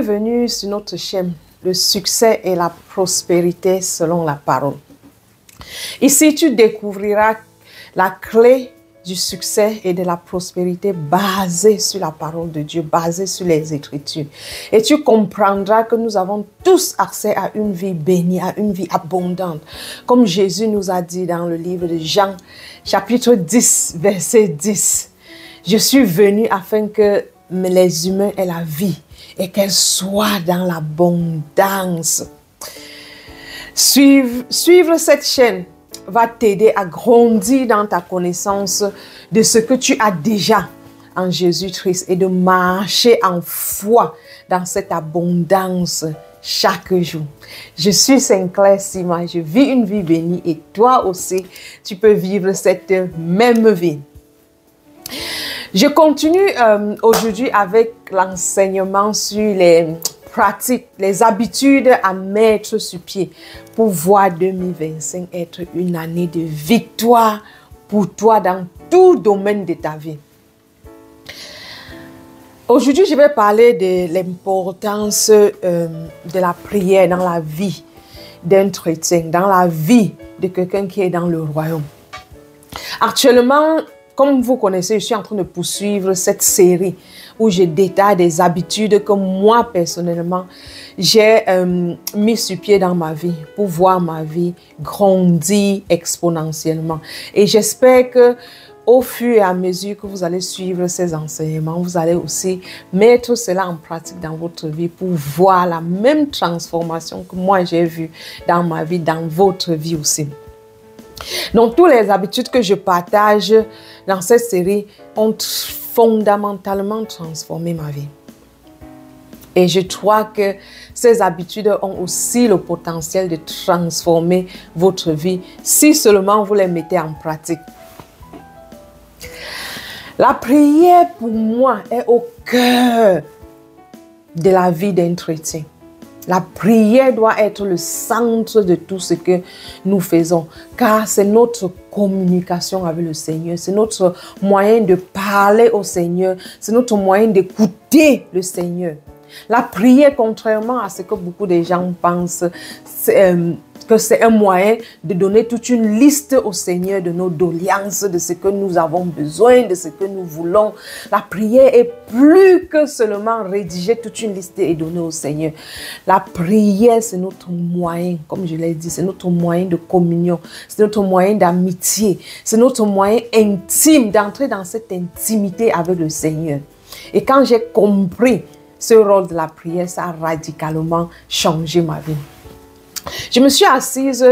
Bienvenue sur notre chaîne, le succès et la prospérité selon la parole. Ici, tu découvriras la clé du succès et de la prospérité basée sur la parole de Dieu, basée sur les Écritures. Et tu comprendras que nous avons tous accès à une vie bénie, à une vie abondante. Comme Jésus nous a dit dans le livre de Jean, chapitre 10, verset 10. Je suis venu afin que les humains aient la vie et qu'elle soit dans l'abondance. Suivre cette chaîne va t'aider à grandir dans ta connaissance de ce que tu as déjà en Jésus-Christ et de marcher en foi dans cette abondance chaque jour. Je suis Sinclair Sima, je vis une vie bénie et toi aussi, tu peux vivre cette même vie. Je continue aujourd'hui avec l'enseignement sur les pratiques, les habitudes à mettre sur pied pour voir 2025 être une année de victoire pour toi dans tout domaine de ta vie. Aujourd'hui, je vais parler de l'importance de la prière dans la vie d'un chrétien, dans la vie de quelqu'un qui est dans le royaume. Actuellement, comme vous connaissez, je suis en train de poursuivre cette série où je détaille des habitudes que moi, personnellement, j'ai mis sur pied dans ma vie pour voir ma vie grandir exponentiellement. Et j'espère que au fur et à mesure que vous allez suivre ces enseignements, vous allez aussi mettre cela en pratique dans votre vie pour voir la même transformation que moi j'ai vue dans ma vie, dans votre vie aussi. Donc, toutes les habitudes que je partage dans cette série ont fondamentalement transformé ma vie. Et je crois que ces habitudes ont aussi le potentiel de transformer votre vie si seulement vous les mettez en pratique. La prière, pour moi, est au cœur de la vie d'un chrétien. La prière doit être le centre de tout ce que nous faisons, car c'est notre communication avec le Seigneur, c'est notre moyen de parler au Seigneur, c'est notre moyen d'écouter le Seigneur. La prière, contrairement à ce que beaucoup de gens pensent, que c'est un moyen de donner toute une liste au Seigneur de nos doléances, de ce que nous avons besoin, de ce que nous voulons. La prière est plus que seulement rédiger toute une liste et donner au Seigneur. La prière, c'est notre moyen, comme je l'ai dit, c'est notre moyen de communion, c'est notre moyen d'amitié, c'est notre moyen intime d'entrer dans cette intimité avec le Seigneur. Et quand j'ai compris ce rôle de la prière, ça a radicalement changé ma vie. Je me suis assise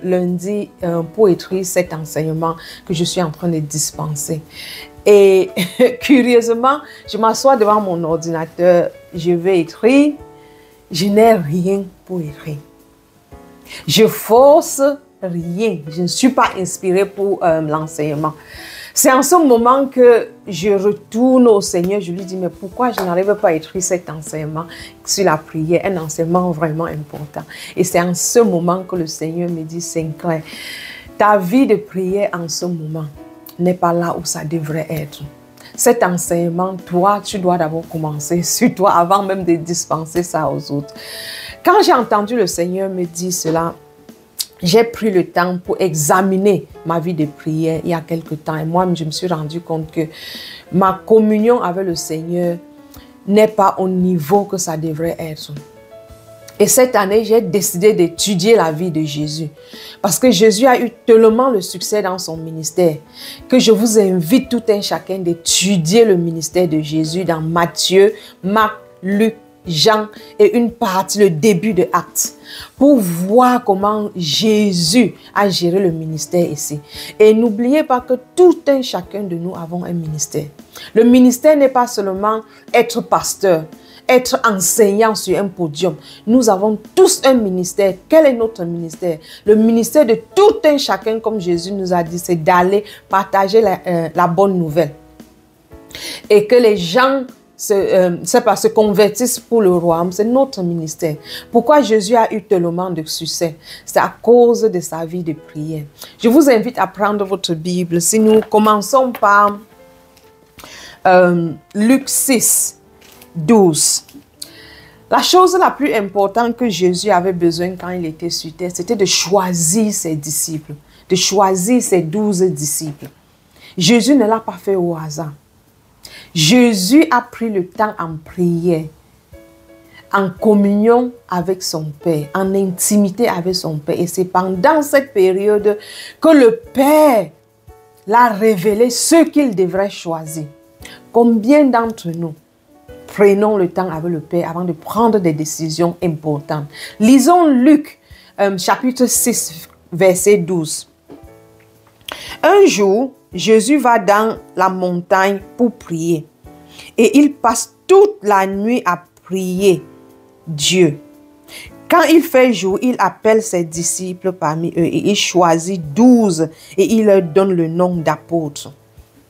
lundi pour écrire cet enseignement que je suis en train de dispenser. Et curieusement, je m'assois devant mon ordinateur, je vais écrire, je n'ai rien pour écrire. Je force rien, je ne suis pas inspirée pour l'enseignement. C'est en ce moment que je retourne au Seigneur, je lui dis, mais pourquoi je n'arrive pas à écrire cet enseignement sur la prière, un enseignement vraiment important. Et c'est en ce moment que le Seigneur me dit, Sinclair, ta vie de prière en ce moment n'est pas là où ça devrait être. Cet enseignement, toi, tu dois d'abord commencer sur toi avant même de dispenser ça aux autres. Quand j'ai entendu le Seigneur me dire cela, j'ai pris le temps pour examiner ma vie de prière il y a quelque temps. Et moi, je me suis rendu compte que ma communion avec le Seigneur n'est pas au niveau que ça devrait être. Et cette année, j'ai décidé d'étudier la vie de Jésus. Parce que Jésus a eu tellement de succès dans son ministère que je vous invite tout un chacun d'étudier le ministère de Jésus dans Matthieu, Marc, Luc, Jean et une partie, le début de Actes, pour voir comment Jésus a géré le ministère ici. Et n'oubliez pas que tout un chacun de nous avons un ministère. Le ministère n'est pas seulement être pasteur, être enseignant sur un podium. Nous avons tous un ministère. Quel est notre ministère? Le ministère de tout un chacun, comme Jésus nous a dit, c'est d'aller partager la bonne nouvelle. Et que les gens se convertissent pour le royaume, c'est notre ministère. Pourquoi Jésus a eu tellement de succès? C'est à cause de sa vie de prière. Je vous invite à prendre votre Bible. Si nous commençons par Luc 6, 12. La chose la plus importante que Jésus avait besoin quand il était sur terre, c'était de choisir ses disciples, de choisir ses 12 disciples. Jésus ne l'a pas fait au hasard. Jésus a pris le temps en prière, en communion avec son Père, en intimité avec son Père. Et c'est pendant cette période que le Père l'a révélé ce qu'il devrait choisir. Combien d'entre nous prenons le temps avec le Père avant de prendre des décisions importantes? Lisons Luc, chapitre 6, verset 12. Un jour, Jésus va dans la montagne pour prier. Et il passe toute la nuit à prier Dieu. Quand il fait jour, il appelle ses disciples parmi eux et il choisit 12 et il leur donne le nom d'apôtres.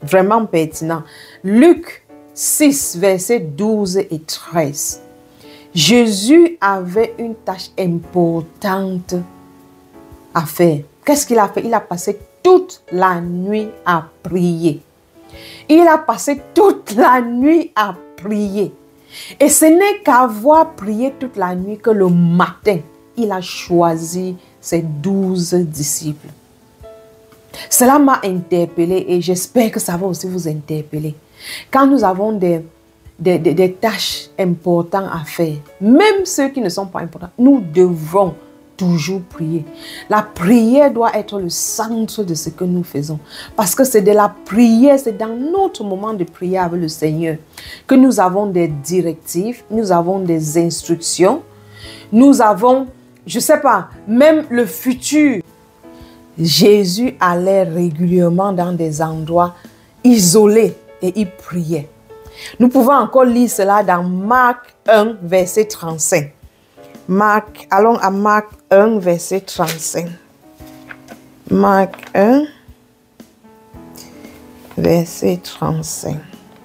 Vraiment pertinent. Luc 6, versets 12 et 13. Jésus avait une tâche importante à faire. Qu'est-ce qu'il a fait? Il a passé toute la nuit à prier. Il a passé toute la nuit à prier. Et ce n'est qu'avoir prié toute la nuit que le matin, il a choisi ses 12 disciples. Cela m'a interpellé et j'espère que ça va aussi vous interpeller. Quand nous avons des tâches importantes à faire, même ceux qui ne sont pas importants, nous devons toujours prier. La prière doit être le centre de ce que nous faisons. Parce que c'est de la prière, c'est dans notre moment de prière avec le Seigneur que nous avons des directives, nous avons des instructions, nous avons, je ne sais pas, même le futur. Jésus allait régulièrement dans des endroits isolés et il priait. Nous pouvons encore lire cela dans Marc 1, verset 35. Allons à Marc 1, verset 35. Marc 1, verset 35.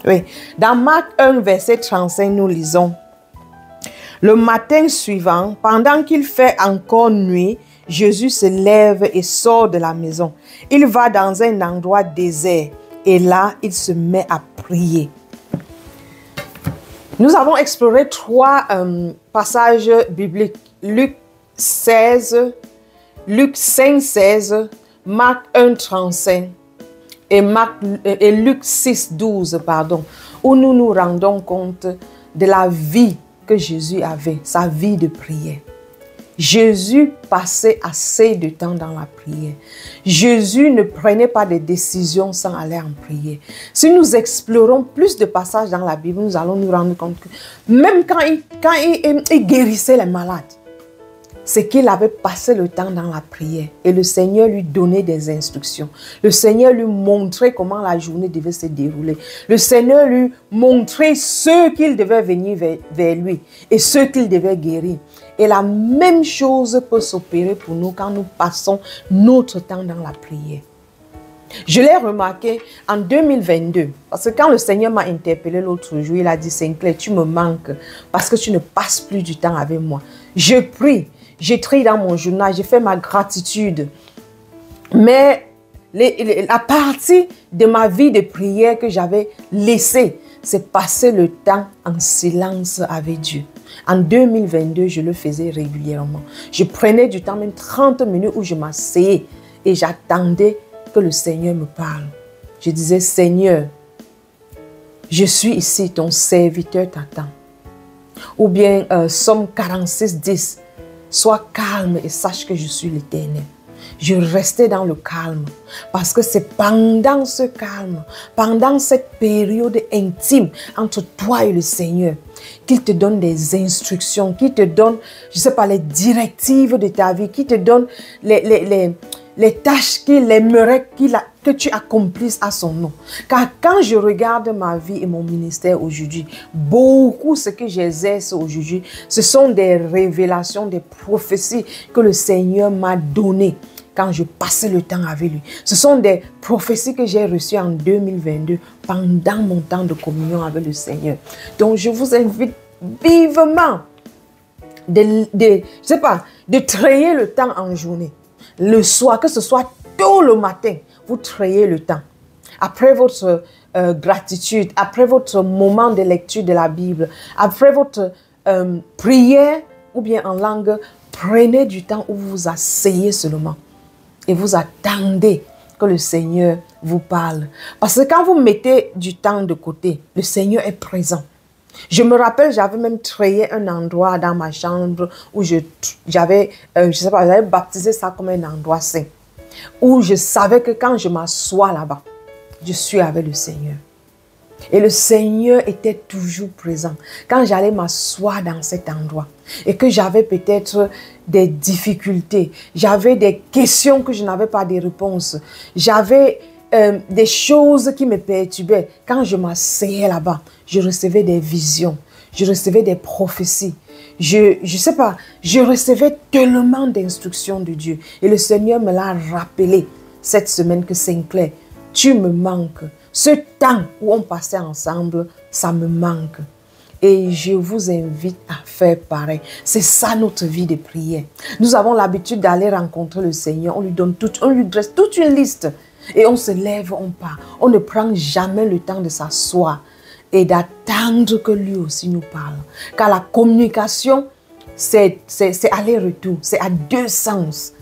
Oui, dans Marc 1, verset 35, nous lisons. Le matin suivant, pendant qu'il fait encore nuit, Jésus se lève et sort de la maison. Il va dans un endroit désert et là, il se met à prier. Nous avons exploré 3 passages bibliques. Luc 16, Luc 5, 16, Marc 1, 35 et Luc 6, 12, pardon, où nous nous rendons compte de la vie que Jésus avait, sa vie de prière. Jésus passait assez de temps dans la prière. Jésus ne prenait pas de décisions sans aller en prière. Si nous explorons plus de passages dans la Bible, nous allons nous rendre compte que même quand il guérissait les malades, c'est qu'il avait passé le temps dans la prière et le Seigneur lui donnait des instructions. Le Seigneur lui montrait comment la journée devait se dérouler. Le Seigneur lui montrait ceux qu'il devait venir vers lui et ceux qu'il devait guérir. Et la même chose peut s'opérer pour nous quand nous passons notre temps dans la prière. Je l'ai remarqué en 2022, parce que quand le Seigneur m'a interpellé l'autre jour, il a dit, Sinclair, tu me manques parce que tu ne passes plus du temps avec moi. Je prie, j'écris dans mon journal, j'ai fait ma gratitude. Mais la partie de ma vie de prière que j'avais laissée, c'est passer le temps en silence avec Dieu. En 2022, je le faisais régulièrement. Je prenais du temps, même 30 minutes où je m'asseyais et j'attendais que le Seigneur me parle. Je disais, Seigneur, je suis ici, ton serviteur t'attend. Ou bien, Somme 46, 10, sois calme et sache que je suis l'Éternel. Je restais dans le calme parce que c'est pendant ce calme, pendant cette période intime entre toi et le Seigneur, qu'il te donne des instructions, qu'il te donne, je ne sais pas, les directives de ta vie, qu'il te donne les tâches qu'il aimerait que tu accomplisses à son nom. Car quand je regarde ma vie et mon ministère aujourd'hui, beaucoup ce que j'exerce aujourd'hui, ce sont des révélations, des prophéties que le Seigneur m'a données quand je passais le temps avec lui. Ce sont des prophéties que j'ai reçues en 2022 pendant mon temps de communion avec le Seigneur. Donc je vous invite vivement de traiter le temps en journée. Le soir, que ce soit tôt le matin, vous trayez le temps. Après votre gratitude, après votre moment de lecture de la Bible, après votre prière ou bien en langue, prenez du temps où vous vous asseyez seulement et vous attendez que le Seigneur vous parle. Parce que quand vous mettez du temps de côté, le Seigneur est présent. Je me rappelle, j'avais même créé un endroit dans ma chambre où j'avais baptisé ça comme un endroit saint. Où je savais que quand je m'assois là-bas, je suis avec le Seigneur. Et le Seigneur était toujours présent. Quand j'allais m'asseoir dans cet endroit et que j'avais peut-être des difficultés, j'avais des questions que je n'avais pas de réponses, j'avais des choses qui me perturbaient. Quand je m'asseyais là-bas, je recevais des visions, je recevais des prophéties. Je sais pas, je recevais tellement d'instructions de Dieu. Et le Seigneur me l'a rappelé cette semaine que Sinclair, tu me manques. Ce temps où on passait ensemble, ça me manque. Et je vous invite à faire pareil. C'est ça notre vie de prière. Nous avons l'habitude d'aller rencontrer le Seigneur. On lui dresse toute une liste. Et on se lève, on part. On ne prend jamais le temps de s'asseoir et d'attendre que lui aussi nous parle. Car la communication, c'est aller-retour. C'est à deux sens.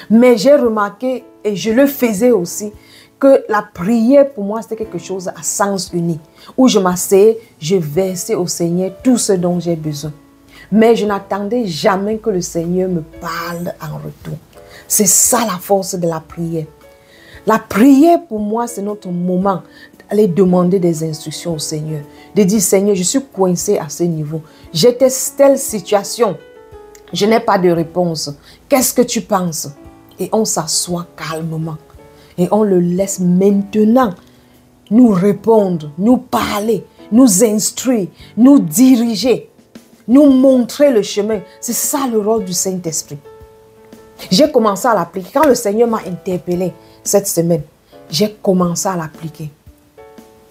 Mais j'ai remarqué, et je le faisais aussi, que la prière pour moi c'était quelque chose à sens unique. Où je m'asseyais, je versais au Seigneur tout ce dont j'ai besoin. Mais je n'attendais jamais que le Seigneur me parle en retour. C'est ça la force de la prière. La prière pour moi c'est notre moment d'aller demander des instructions au Seigneur. De dire Seigneur, je suis coincé à ce niveau. J'ai telle situation. Je n'ai pas de réponse. Qu'est-ce que tu penses? Et on s'assoit calmement. Et on le laisse maintenant nous répondre, nous parler, nous instruire, nous diriger, nous montrer le chemin. C'est ça le rôle du Saint-Esprit. J'ai commencé à l'appliquer. Quand le Seigneur m'a interpellé cette semaine, j'ai commencé à l'appliquer.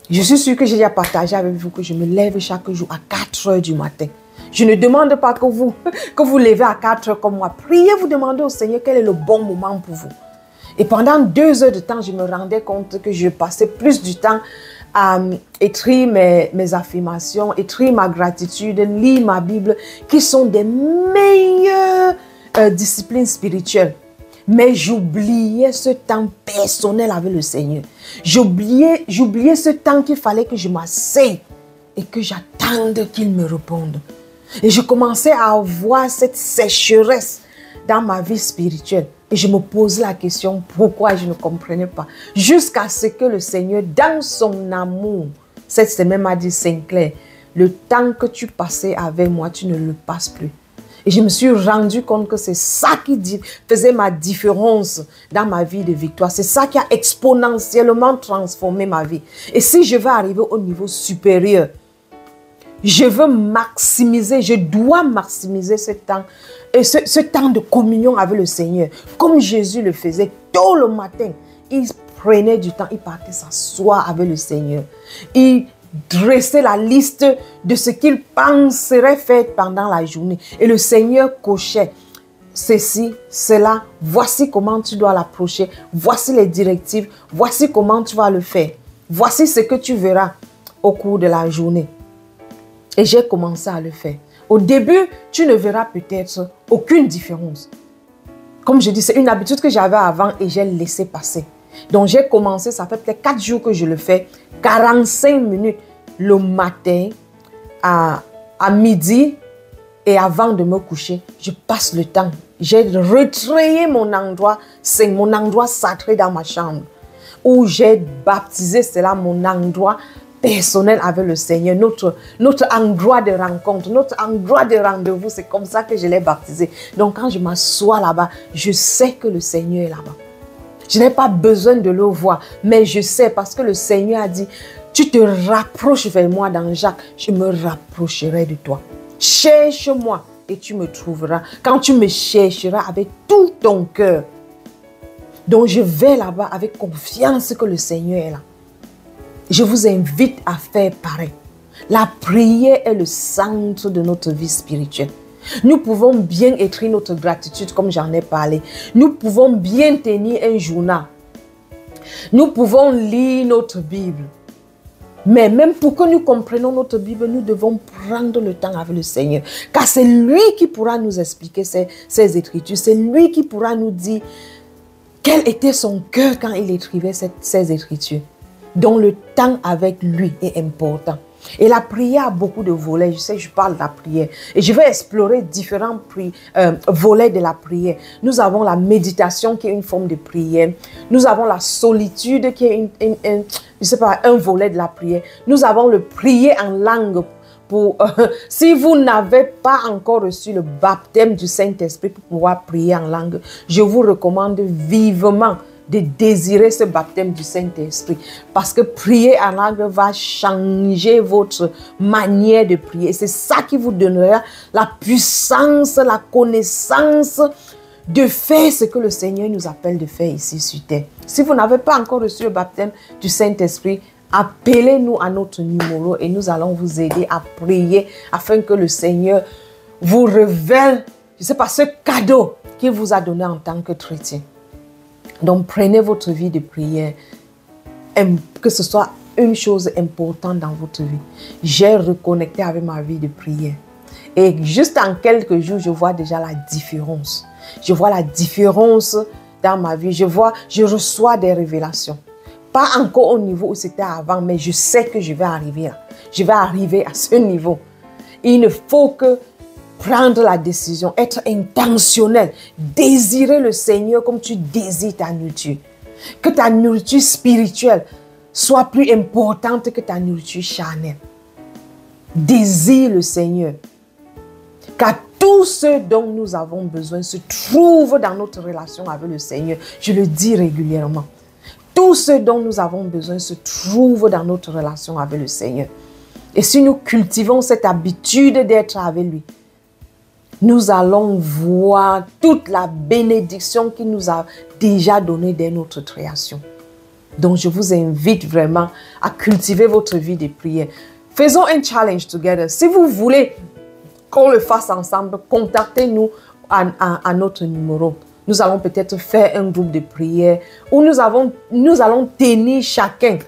Je suis sûre que j'ai déjà partagé avec vous que je me lève chaque jour à 4 heures du matin. Je ne demande pas que vous levez à 4 heures comme moi. Priez, vous demandez au Seigneur quel est le bon moment pour vous. Et pendant 2 heures de temps, je me rendais compte que je passais plus du temps à écrire mes affirmations, écrire ma gratitude, lire ma Bible, qui sont des meilleures disciplines spirituelles. Mais j'oubliais ce temps personnel avec le Seigneur. J'oubliais ce temps qu'il fallait que je m'asseye et que j'attende qu'il me réponde. Et je commençais à avoir cette sécheresse dans ma vie spirituelle. Et je me posais la question pourquoi je ne comprenais pas. Jusqu'à ce que le Seigneur, dans son amour, cette semaine m'a dit Sinclair, le temps que tu passais avec moi, tu ne le passes plus. Et je me suis rendu compte que c'est ça qui faisait ma différence dans ma vie de victoire. C'est ça qui a exponentiellement transformé ma vie. Et si je veux arriver au niveau supérieur, je veux maximiser, je dois maximiser ce temps, ce temps de communion avec le Seigneur. Comme Jésus le faisait tôt le matin. Il prenait du temps, il partait s'asseoir avec le Seigneur. Il dressait la liste de ce qu'il penserait faire pendant la journée. Et le Seigneur cochait ceci, cela, voici comment tu dois l'approcher, voici les directives, voici comment tu vas le faire. Voici ce que tu verras au cours de la journée. Et j'ai commencé à le faire. Au début, tu ne verras peut-être aucune différence. Comme je dis, c'est une habitude que j'avais avant et j'ai laissé passer. Donc j'ai commencé, ça fait peut-être 4 jours que je le fais, 45 minutes le matin à midi et avant de me coucher, je passe le temps. J'ai retrayé mon endroit, c'est mon endroit sacré dans ma chambre où j'ai baptisé cela mon endroit personnel avec le Seigneur, notre endroit de rencontre, notre endroit de rendez-vous, c'est comme ça que je l'ai baptisé. Donc quand je m'assois là-bas, je sais que le Seigneur est là-bas. Je n'ai pas besoin de le voir, mais je sais parce que le Seigneur a dit, tu te rapproches vers moi dans Jacques, je me rapprocherai de toi. Cherche-moi et tu me trouveras. Quand tu me chercheras avec tout ton cœur. Donc je vais là-bas avec confiance que le Seigneur est là. Je vous invite à faire pareil. La prière est le centre de notre vie spirituelle. Nous pouvons bien écrire notre gratitude comme j'en ai parlé. Nous pouvons bien tenir un journal. Nous pouvons lire notre Bible. Mais même pour que nous comprenions notre Bible, nous devons prendre le temps avec le Seigneur. Car c'est lui qui pourra nous expliquer ces Écritures. C'est lui qui pourra nous dire quel était son cœur quand il écrivait ces Écritures. Donc le temps avec lui est important. Et la prière a beaucoup de volets. Je sais, je parle de la prière. Et je vais explorer différents volets de la prière. Nous avons la méditation qui est une forme de prière. Nous avons la solitude qui est je sais pas, un volet de la prière. Nous avons le prier en langue. Si vous n'avez pas encore reçu le baptême du Saint-Esprit pour pouvoir prier en langue, je vous recommande vivement de désirer ce baptême du Saint-Esprit. Parce que prier en langue va changer votre manière de prier. C'est ça qui vous donnera la puissance, la connaissance de faire ce que le Seigneur nous appelle de faire ici sur terre. Si vous n'avez pas encore reçu le baptême du Saint-Esprit, appelez-nous à notre numéro et nous allons vous aider à prier afin que le Seigneur vous révèle, je ne sais pas, ce cadeau qu'il vous a donné en tant que chrétien. Donc, prenez votre vie de prière, que ce soit une chose importante dans votre vie. J'ai reconnecté avec ma vie de prière. Et juste en quelques jours, je vois déjà la différence. Je vois la différence dans ma vie. Je reçois des révélations. Pas encore au niveau où c'était avant, mais je sais que je vais arriver là. Je vais arriver à ce niveau. Il ne faut que prendre la décision, être intentionnel, désirer le Seigneur comme tu désires ta nourriture. Que ta nourriture spirituelle soit plus importante que ta nourriture charnelle. Désire le Seigneur. Car tout ce dont nous avons besoin se trouve dans notre relation avec le Seigneur. Je le dis régulièrement. Tout ce dont nous avons besoin se trouve dans notre relation avec le Seigneur. Et si nous cultivons cette habitude d'être avec lui, nous allons voir toute la bénédiction qu'il nous a déjà donnée dès notre création. Donc, je vous invite vraiment à cultiver votre vie de prière. Faisons un challenge together. Si vous voulez qu'on le fasse ensemble, contactez-nous à notre numéro. Nous allons peut-être faire un groupe de prière où nous allons tenir chacun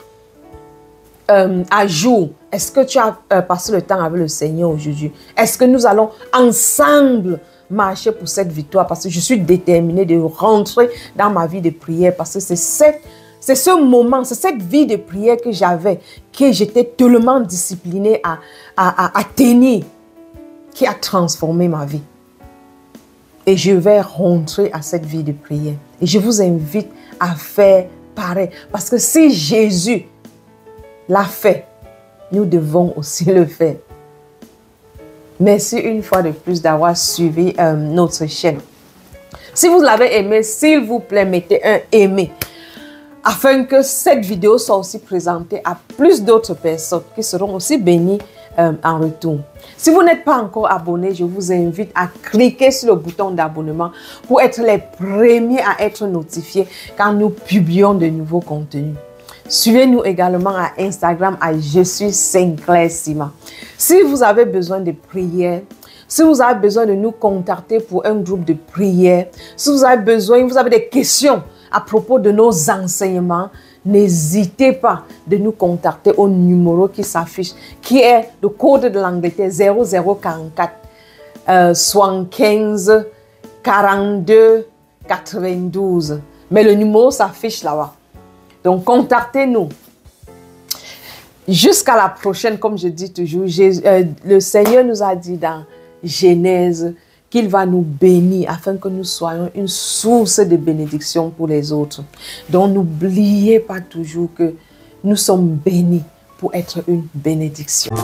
à jour. Est-ce que tu as passé le temps avec le Seigneur aujourd'hui? Est-ce que nous allons ensemble marcher pour cette victoire? Parce que je suis déterminée de rentrer dans ma vie de prière. Parce que c'est ce moment, c'est cette vie de prière que j'avais, que j'étais tellement disciplinée à tenir, qui a transformé ma vie. Et je vais rentrer à cette vie de prière. Et je vous invite à faire pareil. Parce que si Jésus l'a fait, nous devons aussi le faire. Merci une fois de plus d'avoir suivi notre chaîne. Si vous l'avez aimé, s'il vous plaît, mettez un aimé. Afin que cette vidéo soit aussi présentée à plus d'autres personnes qui seront aussi bénies en retour. Si vous n'êtes pas encore abonné, je vous invite à cliquer sur le bouton d'abonnement pour être les premiers à être notifiés quand nous publions de nouveaux contenus. Suivez-nous également à Instagram à Je suis Sinclair Sima. Si vous avez besoin de prière, si vous avez besoin de nous contacter pour un groupe de prière, si vous avez des questions à propos de nos enseignements, n'hésitez pas de nous contacter au numéro qui s'affiche, qui est le code de l'Angleterre 0044 75 42 92. Mais le numéro s'affiche là-bas. Donc, contactez-nous. Jusqu'à la prochaine, comme je dis toujours, le Seigneur nous a dit dans Genèse qu'il va nous bénir afin que nous soyons une source de bénédiction pour les autres. Donc, n'oubliez pas toujours que nous sommes bénis pour être une bénédiction.